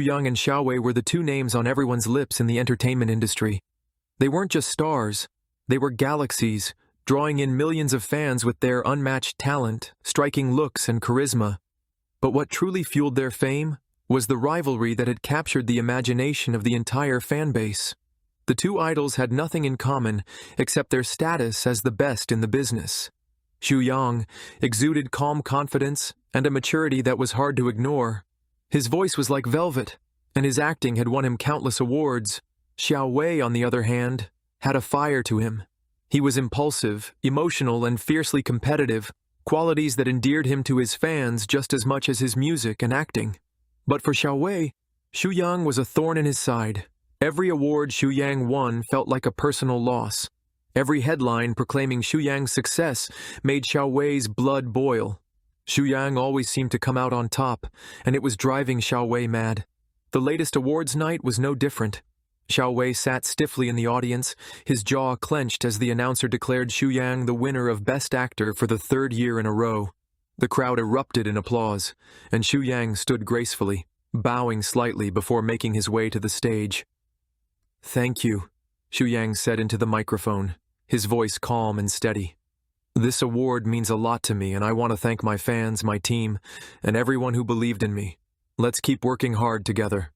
Yang and Xiao Wei were the two names on everyone's lips in the entertainment industry. They weren't just stars, they were galaxies, drawing in millions of fans with their unmatched talent, striking looks, and charisma. But what truly fueled their fame was the rivalry that had captured the imagination of the entire fan base. The two idols had nothing in common except their status as the best in the business. Yang exuded calm confidence and a maturity that was hard to ignore. His voice was like velvet, and his acting had won him countless awards. Xiao Wei, on the other hand, had a fire to him. He was impulsive, emotional, and fiercely competitive, qualities that endeared him to his fans just as much as his music and acting. But for Xiao Wei, Yang was a thorn in his side. Every award Yang won felt like a personal loss. Every headline proclaiming Yang's success made Xiao Wei's blood boil. Yang always seemed to come out on top, and it was driving Xiao Wei mad. The latest awards night was no different. Xiao Wei sat stiffly in the audience, his jaw clenched as the announcer declared Yang the winner of Best Actor for the third year in a row. The crowd erupted in applause, and Yang stood gracefully, bowing slightly before making his way to the stage. "Thank you," Yang said into the microphone, his voice calm and steady. "This award means a lot to me, and I want to thank my fans, my team, and everyone who believed in me. Let's keep working hard together."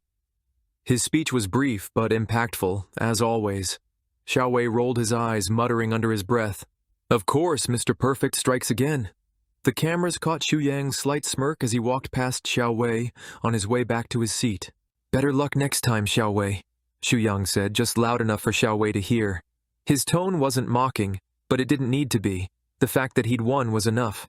His speech was brief but impactful, as always. Xiao Wei rolled his eyes, muttering under his breath, "Of course, Mr. Perfect strikes again." The cameras caught Yang's slight smirk as he walked past Xiao Wei on his way back to his seat. "Better luck next time, Xiao Wei," Yang said, just loud enough for Xiao Wei to hear. His tone wasn't mocking, but it didn't need to be. The fact that he'd won was enough.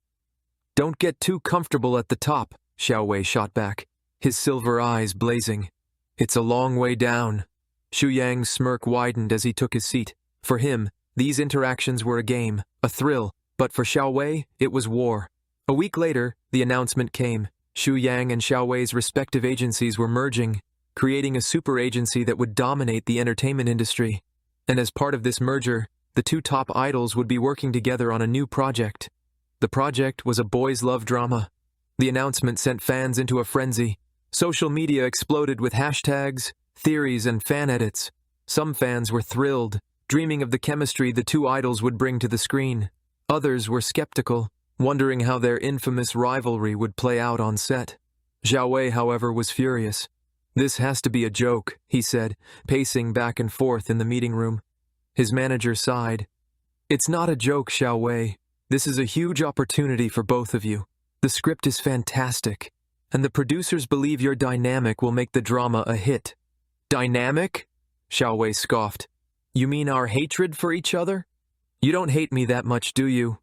"Don't get too comfortable at the top," Xiao Wei shot back, his silver eyes blazing. "It's a long way down." Yang's smirk widened as he took his seat. For him, these interactions were a game, a thrill, but for Xiao Wei, it was war. A week later, the announcement came. Yang and Xiao Wei's respective agencies were merging, creating a super agency that would dominate the entertainment industry. And as part of this merger, the two top idols would be working together on a new project. The project was a boys' love drama. The announcement sent fans into a frenzy. Social media exploded with hashtags, theories, and fan edits. Some fans were thrilled, dreaming of the chemistry the two idols would bring to the screen. Others were skeptical, wondering how their infamous rivalry would play out on set. Xiao Wei, however, was furious. "This has to be a joke," he said, pacing back and forth in the meeting room. His manager sighed. "It's not a joke, Xiao Wei. This is a huge opportunity for both of you. The script is fantastic, and the producers believe your dynamic will make the drama a hit." "Dynamic?" Xiao Wei scoffed. "You mean our hatred for each other?" "You don't hate me that much, do you?"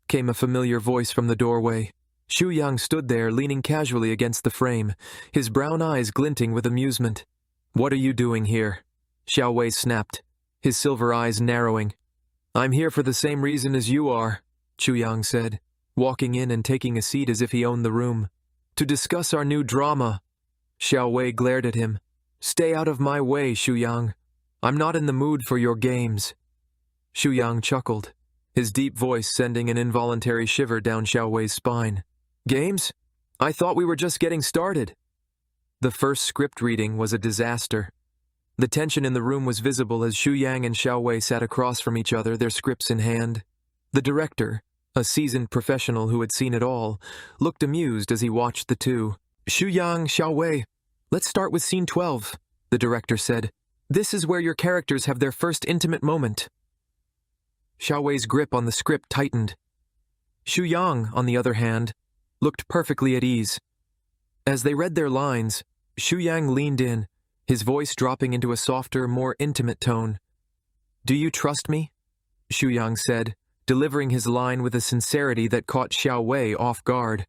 came a familiar voice from the doorway. Yang stood there, leaning casually against the frame, his brown eyes glinting with amusement. "What are you doing here?" Xiao Wei snapped, his silver eyes narrowing. "I'm here for the same reason as you are," Yang said, walking in and taking a seat as if he owned the room. "To discuss our new drama." Xiao Wei glared at him. "Stay out of my way, Yang. I'm not in the mood for your games." Yang chuckled, his deep voice sending an involuntary shiver down Xiao Wei's spine. "Games? I thought we were just getting started." The first script reading was a disaster. The tension in the room was visible as Yang and Xiao Wei sat across from each other, their scripts in hand. The director, a seasoned professional who had seen it all, looked amused as he watched the two. "Yang, Xiao Wei, let's start with scene 12, the director said. "This is where your characters have their first intimate moment." Xiao Wei's grip on the script tightened. Yang, on the other hand, looked perfectly at ease. As they read their lines, Yang leaned in, his voice dropping into a softer, more intimate tone. "Do you trust me?" Yang said, delivering his line with a sincerity that caught Xiao Wei off guard.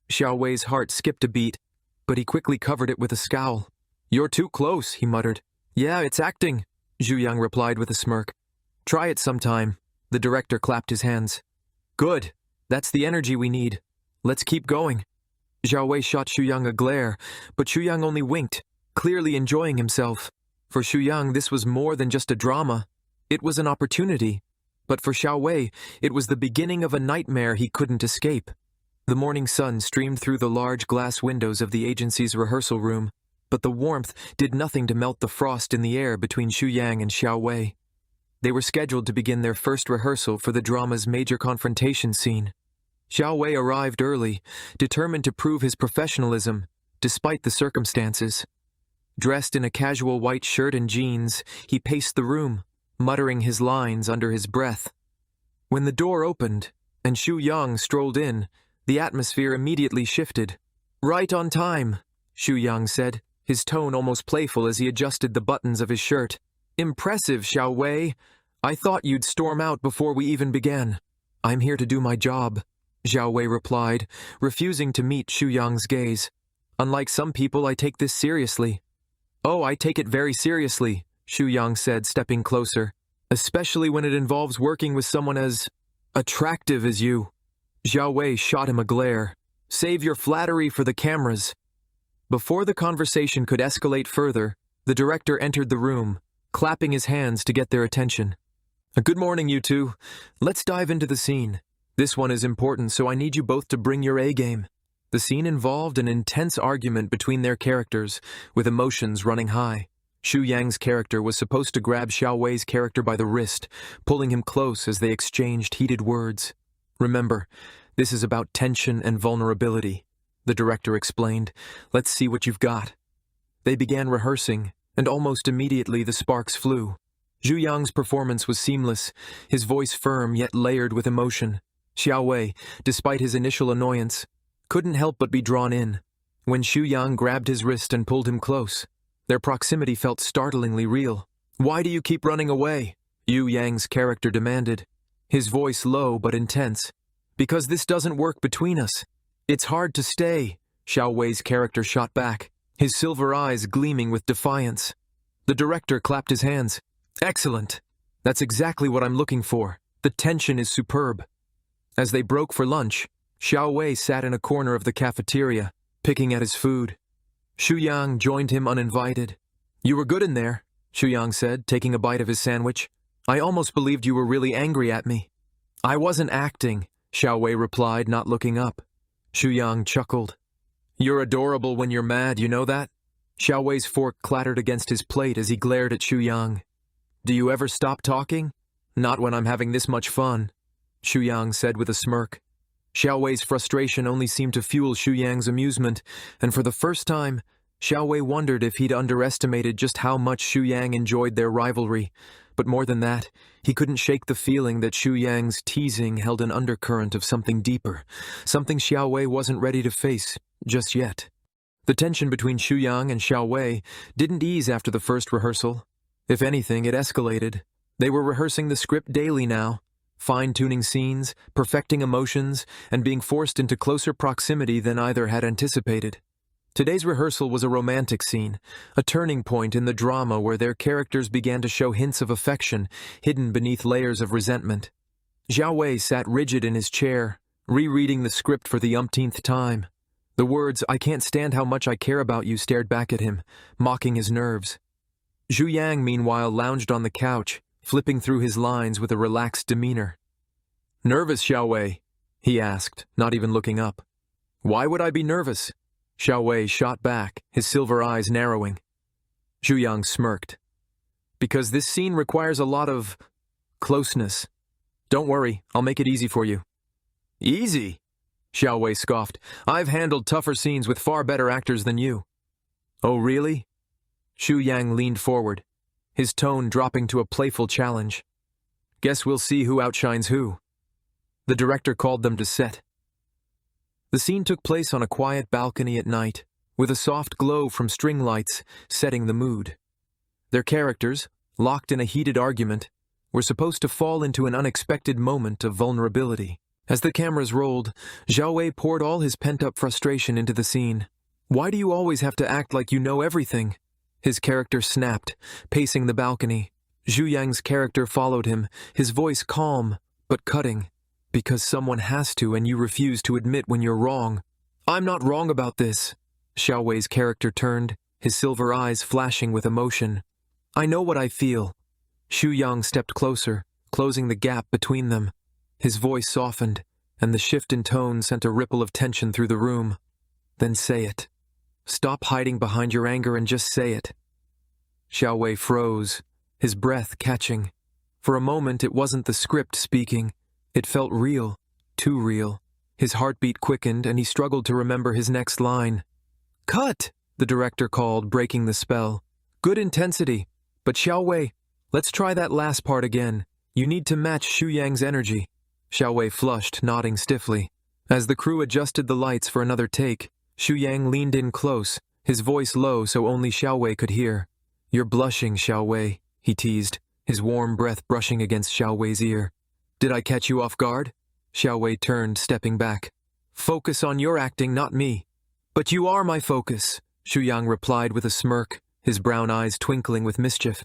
Xiao Wei's heart skipped a beat, but he quickly covered it with a scowl. "You're too close," he muttered. "Yeah, it's acting," Yang replied with a smirk. "Try it sometime." The director clapped his hands. "Good. That's the energy we need. Let's keep going." Xiao Wei shot Yang a glare, but Yang only winked, clearly enjoying himself. For Yang, this was more than just a drama. It was an opportunity. But for Xiao Wei, it was the beginning of a nightmare he couldn't escape. The morning sun streamed through the large glass windows of the agency's rehearsal room. but the warmth did nothing to melt the frost in the air between Xu Yang and Xiao Wei. They were scheduled to begin their first rehearsal for the drama's major confrontation scene. Xiao Wei arrived early, determined to prove his professionalism, despite the circumstances. Dressed in a casual white shirt and jeans, he paced the room, muttering his lines under his breath. When the door opened, and Xu Yang strolled in, the atmosphere immediately shifted. "Right on time," Xu Yang said, his tone almost playful as he adjusted the buttons of his shirt. "Impressive, Xiao Wei. I thought you'd storm out before we even began." "I'm here to do my job," Xiao Wei replied, refusing to meet Xu Yang's gaze. "Unlike some people, I take this seriously." "Oh, I take it very seriously," Xu Yang said, stepping closer, "especially when it involves working with someone as attractive as you." Xiao Wei shot him a glare. "Save your flattery for the cameras." Before the conversation could escalate further, the director entered the room, clapping his hands to get their attention. "Good morning, you two. Let's dive into the scene. This one is important, so I need you both to bring your A-game." The scene involved an intense argument between their characters, with emotions running high. Xu Yang's character was supposed to grab Xiao Wei's character by the wrist, pulling him close as they exchanged heated words. "Remember, this is about tension and vulnerability," the director explained. "Let's see what you've got." They began rehearsing, and almost immediately the sparks flew. Xu Yang's performance was seamless, his voice firm yet layered with emotion. Xiao Wei, despite his initial annoyance, couldn't help but be drawn in. When Xu Yang grabbed his wrist and pulled him close, their proximity felt startlingly real. "Why do you keep running away?" Yu Yang's character demanded, his voice low but intense. "Because this doesn't work between us. It's hard to stay," Xiao Wei's character shot back, his silver eyes gleaming with defiance. The director clapped his hands. "Excellent. That's exactly what I'm looking for. The tension is superb." As they broke for lunch, Xiao Wei sat in a corner of the cafeteria, picking at his food. Xu Yang joined him uninvited. "You were good in there," Xu Yang said, taking a bite of his sandwich. "I almost believed you were really angry at me." "I wasn't acting," Xiao Wei replied, not looking up. Xu Yang chuckled. "You're adorable when you're mad, you know that?" Xiao Wei's fork clattered against his plate as he glared at Xu Yang. "Do you ever stop talking?" "Not when I'm having this much fun," Xu Yang said with a smirk. Xiao Wei's frustration only seemed to fuel Xu Yang's amusement, and for the first time, Xiao Wei wondered if he'd underestimated just how much Xu Yang enjoyed their rivalry. But more than that, he couldn't shake the feeling that Xu Yang's teasing held an undercurrent of something deeper, something Xiao Wei wasn't ready to face just yet. The tension between Xu Yang and Xiao Wei didn't ease after the first rehearsal. If anything, it escalated. They were rehearsing the script daily now, fine-tuning scenes, perfecting emotions, and being forced into closer proximity than either had anticipated. Today's rehearsal was a romantic scene, a turning point in the drama where their characters began to show hints of affection hidden beneath layers of resentment. Xiao Wei sat rigid in his chair, rereading the script for the umpteenth time. The words, "I can't stand how much I care about you," stared back at him, mocking his nerves. Xu Yang, meanwhile, lounged on the couch, flipping through his lines with a relaxed demeanor. "Nervous, Xiao Wei?" he asked, not even looking up. "Why would I be nervous?" Xiao Wei shot back, his silver eyes narrowing. Xu Yang smirked. "Because this scene requires a lot of closeness. Don't worry, I'll make it easy for you." "Easy?" Xiao Wei scoffed. "I've handled tougher scenes with far better actors than you." "Oh, really?" Xu Yang leaned forward, his tone dropping to a playful challenge. "Guess we'll see who outshines who." The director called them to set. The scene took place on a quiet balcony at night, with a soft glow from string lights setting the mood. Their characters, locked in a heated argument, were supposed to fall into an unexpected moment of vulnerability. As the cameras rolled, Xiao Wei poured all his pent-up frustration into the scene. "Why do you always have to act like you know everything?" His character snapped, pacing the balcony. Xu Yang's character followed him, his voice calm, but cutting. "Because someone has to and you refuse to admit when you're wrong." "I'm not wrong about this." Xiao Wei's character turned, his silver eyes flashing with emotion. "I know what I feel." Xu Yang stepped closer, closing the gap between them. His voice softened, and the shift in tone sent a ripple of tension through the room. "Then say it." Stop hiding behind your anger and just say it. Xiao Wei froze, his breath catching. For a moment, it wasn't the script speaking. It felt real, too real. His heartbeat quickened, and he struggled to remember his next line. "Cut!" the director called, breaking the spell. "Good intensity. But Xiao Wei, let's try that last part again. You need to match Xu Yang's energy." Xiao Wei flushed, nodding stiffly. As the crew adjusted the lights for another take, Xu Yang leaned in close, his voice low so only Xiao Wei could hear. "You're blushing, Xiao Wei," he teased, his warm breath brushing against Xiao Wei's ear. "Did I catch you off guard?" Xiao Wei turned, stepping back. "Focus on your acting, not me." "But you are my focus," Xu Yang replied with a smirk, his brown eyes twinkling with mischief.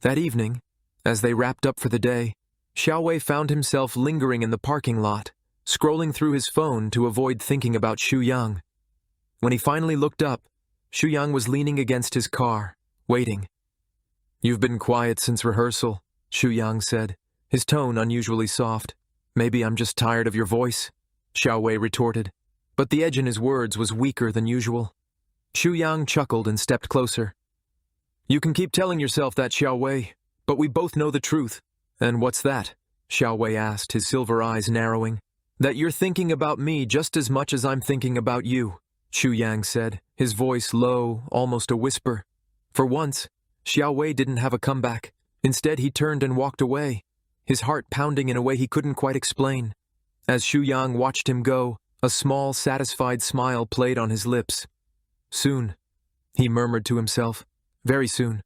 That evening, as they wrapped up for the day, Xiao Wei found himself lingering in the parking lot, scrolling through his phone to avoid thinking about Xu Yang. When he finally looked up, Xu Yang was leaning against his car, waiting. "You've been quiet since rehearsal," Xu Yang said, his tone unusually soft. "Maybe I'm just tired of your voice," Xiao Wei retorted, but the edge in his words was weaker than usual. Xu Yang chuckled and stepped closer. "You can keep telling yourself that, Xiao Wei, but we both know the truth." "And what's that?" Xiao Wei asked, his silver eyes narrowing. "That you're thinking about me just as much as I'm thinking about you," Xu Yang said, his voice low, almost a whisper. For once, Xiao Wei didn't have a comeback. Instead, he turned and walked away, his heart pounding in a way he couldn't quite explain. As Xu Yang watched him go, a small, satisfied smile played on his lips. "Soon," he murmured to himself. "Very soon."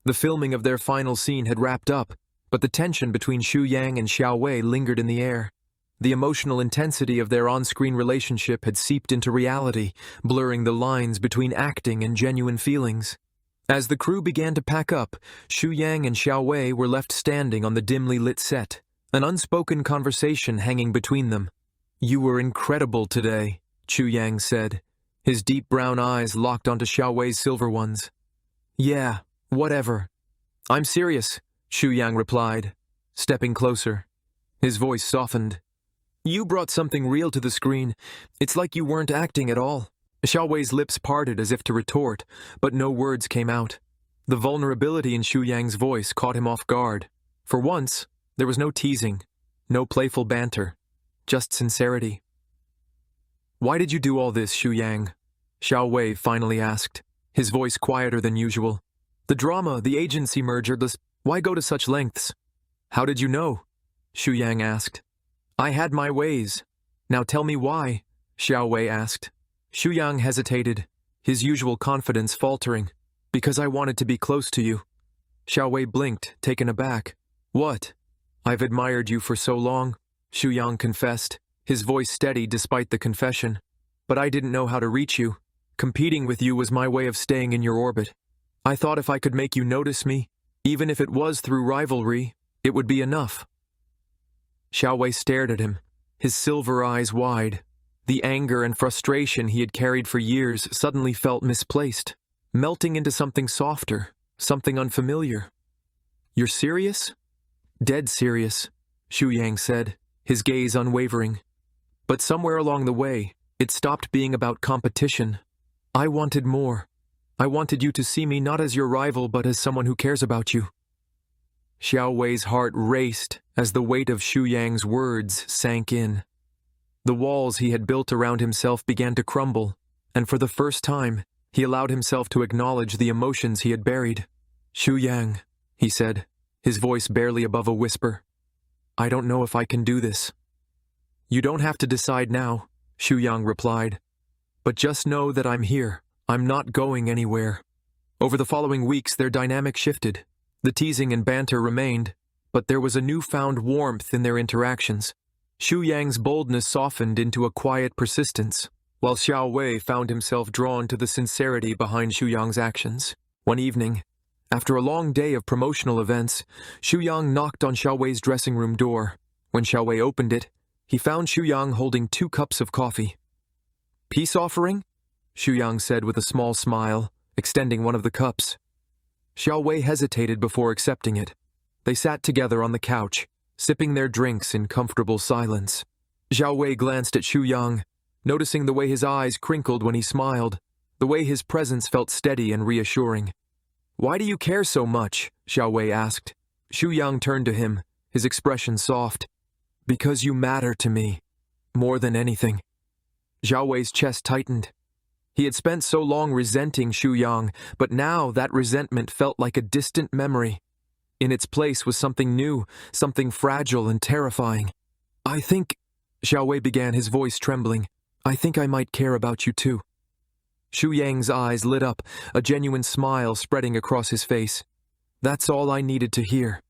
The filming of their final scene had wrapped up, but the tension between Xu Yang and Xiao Wei lingered in the air. The emotional intensity of their on-screen relationship had seeped into reality, blurring the lines between acting and genuine feelings. As the crew began to pack up, Xu Yang and Xiao Wei were left standing on the dimly lit set, an unspoken conversation hanging between them. "You were incredible today," Xu Yang said, his deep brown eyes locked onto Xiao Wei's silver ones. "Yeah, whatever. I'm serious," Xu Yang replied, stepping closer. His voice softened. "You brought something real to the screen. It's like you weren't acting at all." Xiao Wei's lips parted as if to retort, but no words came out. The vulnerability in Xu Yang's voice caught him off guard. For once, there was no teasing, no playful banter, just sincerity. "Why did you do all this, Xu Yang?" Xiao Wei finally asked, his voice quieter than usual. "The drama, the agency merger, why go to such lengths?" "How did you know?" Xu Yang asked. "I had my ways. Now tell me why," Xiao Wei asked. Xu Yang hesitated, his usual confidence faltering. "Because I wanted to be close to you." Xiao Wei blinked, taken aback. "What?" "I've admired you for so long," Xu Yang confessed, his voice steady despite the confession. "But I didn't know how to reach you. Competing with you was my way of staying in your orbit. I thought if I could make you notice me, even if it was through rivalry, it would be enough." Xiao Wei stared at him, his silver eyes wide. The anger and frustration he had carried for years suddenly felt misplaced, melting into something softer, something unfamiliar. "You're serious?" "Dead serious," Xu Yang said, his gaze unwavering. "But somewhere along the way, it stopped being about competition. I wanted more. I wanted you to see me not as your rival but as someone who cares about you." Xiao Wei's heart raced as the weight of Xu Yang's words sank in. The walls he had built around himself began to crumble, and for the first time, he allowed himself to acknowledge the emotions he had buried. "Xu Yang," he said, his voice barely above a whisper. "I don't know if I can do this." "You don't have to decide now," Xu Yang replied. "But just know that I'm here. I'm not going anywhere." Over the following weeks, their dynamic shifted. The teasing and banter remained, but there was a newfound warmth in their interactions. Xu Yang's boldness softened into a quiet persistence, while Xiao Wei found himself drawn to the sincerity behind Xu Yang's actions. One evening, after a long day of promotional events, Xu Yang knocked on Xiao Wei's dressing room door. When Xiao Wei opened it, he found Xu Yang holding 2 cups of coffee. "Peace offering?" Xu Yang said with a small smile, extending one of the cups. Xiao Wei hesitated before accepting it. They sat together on the couch, sipping their drinks in comfortable silence. Xiao Wei glanced at Xu Yang, noticing the way his eyes crinkled when he smiled, The way his presence felt steady and reassuring. "Why do you care so much?" Xiao Wei asked. Xu Yang turned to him, his expression soft. "Because you matter to me, more than anything." Xiao Wei's chest tightened. He had spent so long resenting Xu Yang, but now that resentment felt like a distant memory. In its place was something new, something fragile and terrifying. "I think," Xiao Wei began, his voice trembling, "I think I might care about you too." Xu Yang's eyes lit up, a genuine smile spreading across his face. "That's all I needed to hear."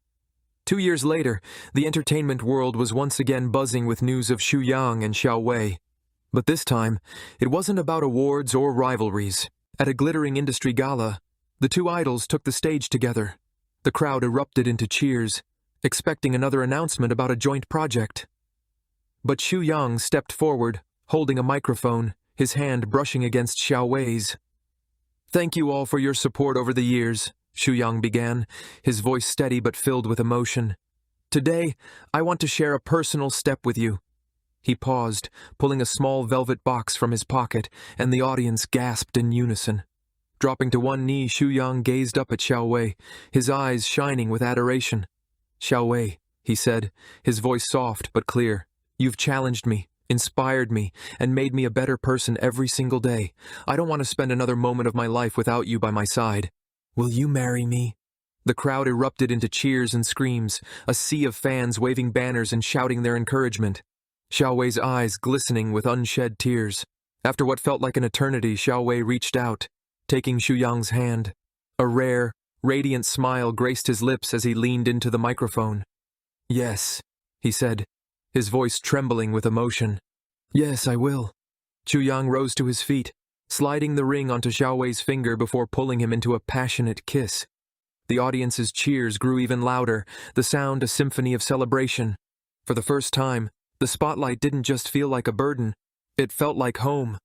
2 years later, the entertainment world was once again buzzing with news of Xu Yang and Xiao Wei. But this time, it wasn't about awards or rivalries. At a glittering industry gala, the two idols took the stage together. The crowd erupted into cheers, expecting another announcement about a joint project. But Xu Yang stepped forward, holding a microphone, his hand brushing against Xiao Wei's. "Thank you all for your support over the years," Xu Yang began, his voice steady but filled with emotion. "Today, I want to share a personal step with you." He paused, pulling a small velvet box from his pocket, and the audience gasped in unison. Dropping to one knee, Xu Yang gazed up at Xiao Wei, his eyes shining with adoration. "Xiao Wei," he said, his voice soft but clear, "you've challenged me, inspired me, and made me a better person every single day. I don't want to spend another moment of my life without you by my side. Will you marry me?" The crowd erupted into cheers and screams, a sea of fans waving banners and shouting their encouragement. Xiao Wei's eyes glistening with unshed tears. After what felt like an eternity, Xiao Wei reached out, taking Xu Yang's hand. A rare, radiant smile graced his lips as he leaned into the microphone. "Yes," he said, his voice trembling with emotion. "Yes, I will." Xu Yang rose to his feet, sliding the ring onto Xiao Wei's finger before pulling him into a passionate kiss. The audience's cheers grew even louder, the sound a symphony of celebration. For the first time, the spotlight didn't just feel like a burden, it felt like home.